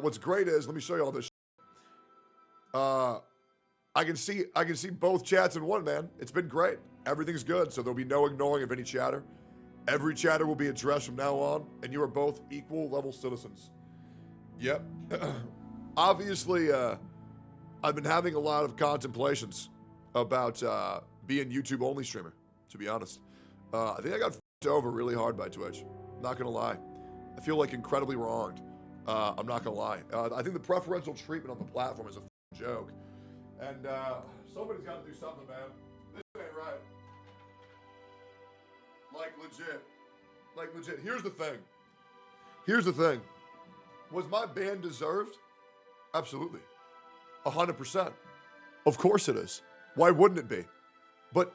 What's great is, let me show you all this. I can see both chats in one, man. It's been great. Everything's good, so there'll be no ignoring of any chatter. Every chatter will be addressed from now on, and you are both equal level citizens. Yep. Obviously, I've been having a lot of contemplations about being YouTube only streamer, to be honest. I think I got f***ed over really hard by Twitch. Not gonna lie. I feel like incredibly wronged. I'm not gonna lie. I think the preferential treatment on the platform is a joke. And somebody's got to do something, man. This ain't right. Like legit. Here's the thing. Was my ban deserved? Absolutely. 100%. Of course it is. Why wouldn't it be? But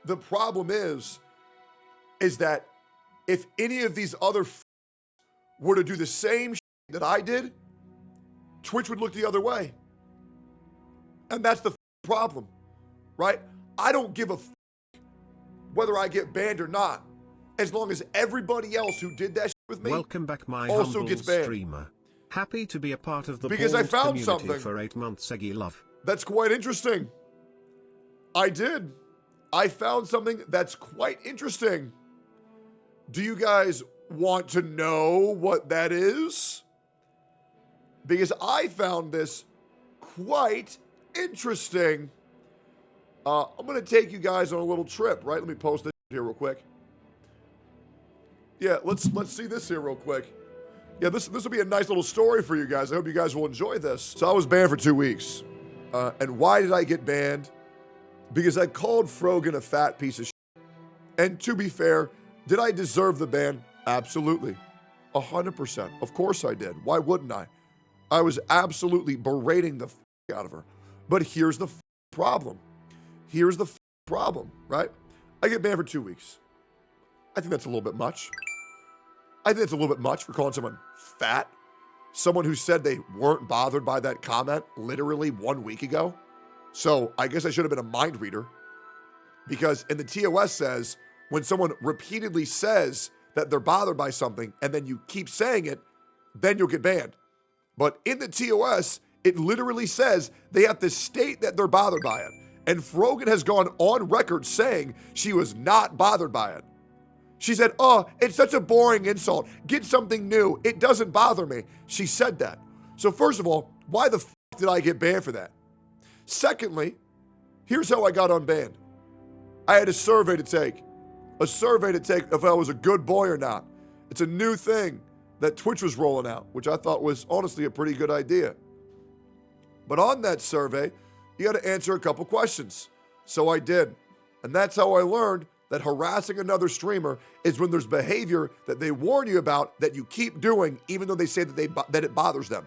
the problem is that if any of these other were to do the same that I did, Twitch would look the other way. And that's the problem, right? I don't give a whether I get banned or not, as long as everybody else who did that with me Welcome back, my also gets banned. Streamer. Happy to be a part of the because I found community something for 8 months, 𝙀𝙓𝙋𝘼𝙉𝘿. That's quite interesting. I did. I found something that's quite interesting. Do you guys want to know what that is? Because I found this quite interesting. I'm gonna take you guys on a little trip, right? Let me post this here real quick. Yeah, let's see this here real quick. Yeah, this will be a nice little story for you guys. I hope you guys will enjoy this. So I was banned for 2 weeks. And why did I get banned? Because I called Frogan a fat piece of shit. And to be fair, did I deserve the ban? Absolutely. 100%. Of course I did. Why wouldn't I? I was absolutely berating the out of her. But here's the problem. Here's the problem, right? I get banned for 2 weeks. I think that's a little bit much. I think it's a little bit much for calling someone fat. Someone who said they weren't bothered by that comment literally 1 week ago. So I guess I should have been a mind reader, because in the TOS says when someone repeatedly says that they're bothered by something and then you keep saying it, then you'll get banned. But in the TOS, it literally says they have to state that they're bothered by it. And Frogan has gone on record saying she was not bothered by it. She said, oh, it's such a boring insult. Get something new. It doesn't bother me. She said that. So first of all, why the f did I get banned for that? Secondly, here's how I got unbanned. I had a survey to take. A survey to take if I was a good boy or not. It's a new thing that Twitch was rolling out, which I thought was honestly a pretty good idea. But on that survey, you got to answer a couple questions. So I did. And that's how I learned that harassing another streamer is when there's behavior that they warn you about that you keep doing, even though they say that it bothers them.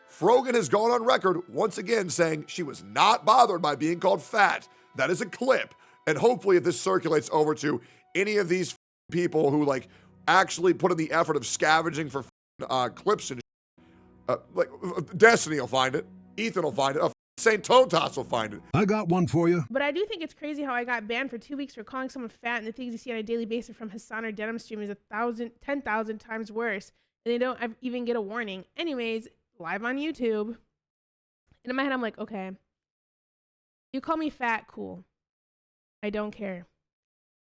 Frogan has gone on record once again saying she was not bothered by being called fat. That is a clip. And hopefully if this circulates over to any of these people who like actually put in the effort of scavenging for clips and like Destiny will find it. Ethan will find it. St. Totas will find it. I got one for you. But I do think it's crazy how I got banned for 2 weeks for calling someone fat, and the things you see on a daily basis from Hassan or Denim streamers 10,000 times worse, and they don't even get a warning. Anyways, live on YouTube. And in my head, I'm like, okay, you call me fat, cool. I don't care.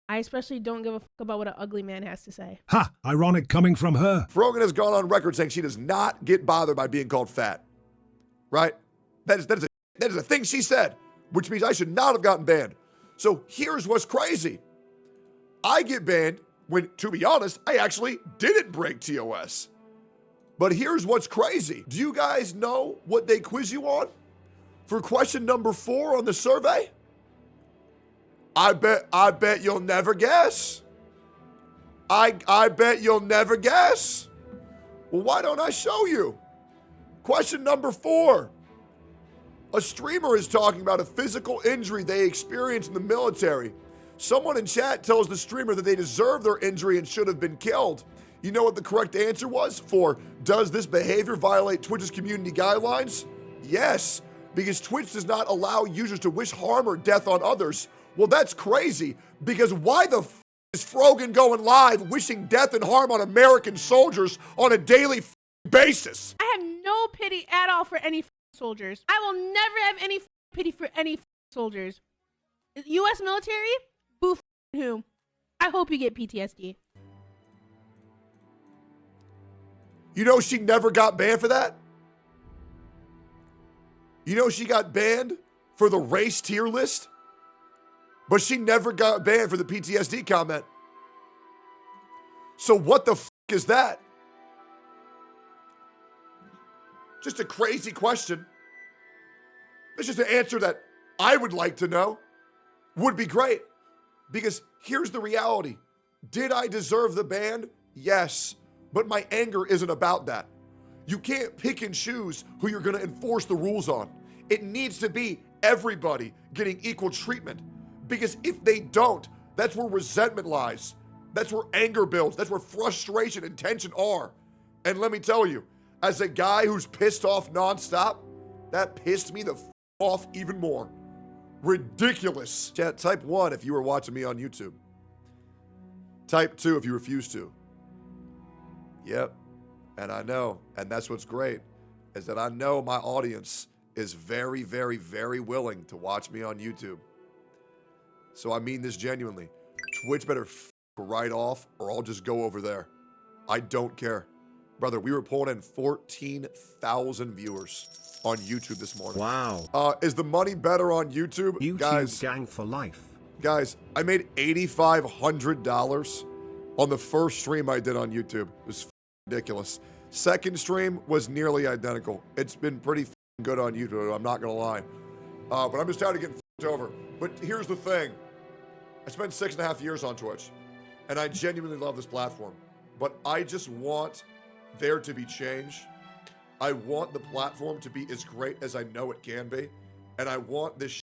I especially don't give a fuck about what an ugly man has to say. Ha! Ironic coming from her. Frogan has gone on record saying she does not get bothered by being called fat. Right? That is a thing she said, which means I should not have gotten banned. So here's what's crazy. I get banned when, to be honest, I actually didn't break TOS. But here's what's crazy. Do you guys know what they quiz you on? For question number 4 on the survey? I bet you'll never guess. I bet you'll never guess. Well, why don't I show you? Question number 4. A streamer is talking about a physical injury they experienced in the military. Someone in chat tells the streamer that they deserve their injury and should have been killed. You know what the correct answer was for, does this behavior violate Twitch's community guidelines? Yes, because Twitch does not allow users to wish harm or death on others. Well, that's crazy, because why the f is Frogan going live wishing death and harm on American soldiers on a daily basis. I have no pity at all for any soldiers. I will never have any pity for any soldiers. U.S. military? Boo who? I hope you get PTSD. You know she never got banned for that? You know she got banned for the race tier list? But she never got banned for the PTSD comment. So what the is that? Just a crazy question. It's just an answer that I would like to know. Would be great. Because here's the reality. Did I deserve the ban? Yes. But my anger isn't about that. You can't pick and choose who you're going to enforce the rules on. It needs to be everybody getting equal treatment. Because if they don't, that's where resentment lies. That's where anger builds. That's where frustration and tension are. And let me tell you, as a guy who's pissed off nonstop, that pissed me the off even more. Ridiculous. Chat, type 1 if you were watching me on YouTube. Type 2 if you refuse to. Yep. And I know, and that's what's great, is that I know my audience is very, very, very willing to watch me on YouTube. So I mean this genuinely. Twitch better right off or I'll just go over there. I don't care. Brother, we were pulling in 14,000 viewers on YouTube this morning. Wow. Is the money better on YouTube? YouTube guys, gang for life. Guys, I made $8,500 on the first stream I did on YouTube. It was ridiculous. Second stream was nearly identical. It's been pretty good on YouTube, I'm not gonna lie. But I'm just tired of getting over. But here's the thing. I spent 6.5 years on Twitch, and I genuinely love this platform. But I just want there to be change. I want the platform to be as great as I know it can be. And I want this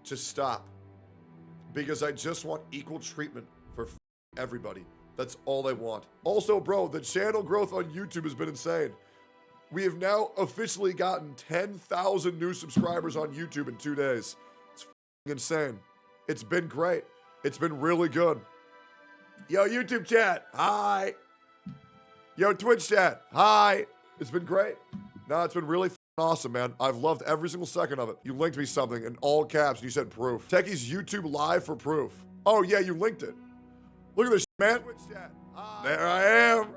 to stop. Because I just want equal treatment for everybody. That's all I want. Also, bro, the channel growth on YouTube has been insane. We have now officially gotten 10,000 new subscribers on YouTube in 2 days. It's insane. It's been great. It's been really good. Yo, YouTube chat, hi. Yo, Twitch chat, hi. It's been great. No, it's been really awesome, man. I've loved every single second of it. You linked me something in all caps and you said proof. Techie's YouTube live for proof. Oh, yeah, you linked it. Look at this, man. Twitch chat, hi. There I am.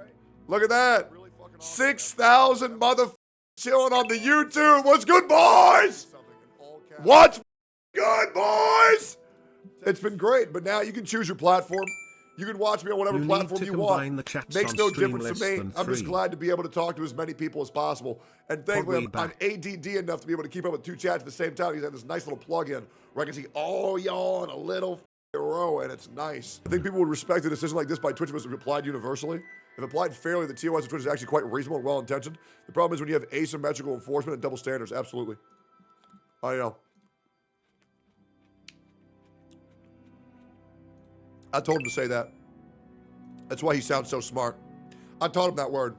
Look at that. 6,000 motherfuckers chilling on the YouTube. What's good, boys? What's good, boys? It's been great, but now you can choose your platform. You can watch me on whatever platform you want. Makes no difference to me. I'm just glad to be able to talk to as many people as possible. And thankfully, I'm ADD enough to be able to keep up with 2 chats at the same time. He's got this nice little plug-in where I can see all y'all in a little row, and it's nice. I think people would respect a decision like this by Twitch if it was applied universally. If applied fairly, the TOS of Twitch is actually quite reasonable and well-intentioned. The problem is when you have asymmetrical enforcement and double standards. Absolutely. I know. I told him to say that. That's why he sounds so smart. I taught him that word.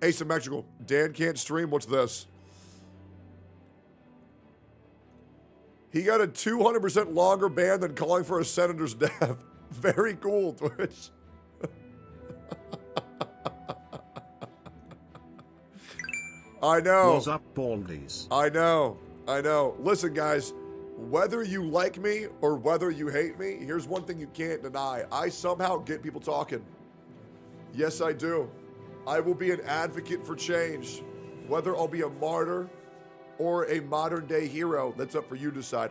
Asymmetrical. Dan can't stream. What's this? He got a 200% longer ban than calling for a senator's death. Very cool, Twitch. I know. What's up, baldies? I know. I know. Listen, guys. Whether you like me or whether you hate me, here's one thing you can't deny. I somehow get people talking. Yes, I do. I will be an advocate for change. Whether I'll be a martyr or a modern day hero, that's up for you to decide.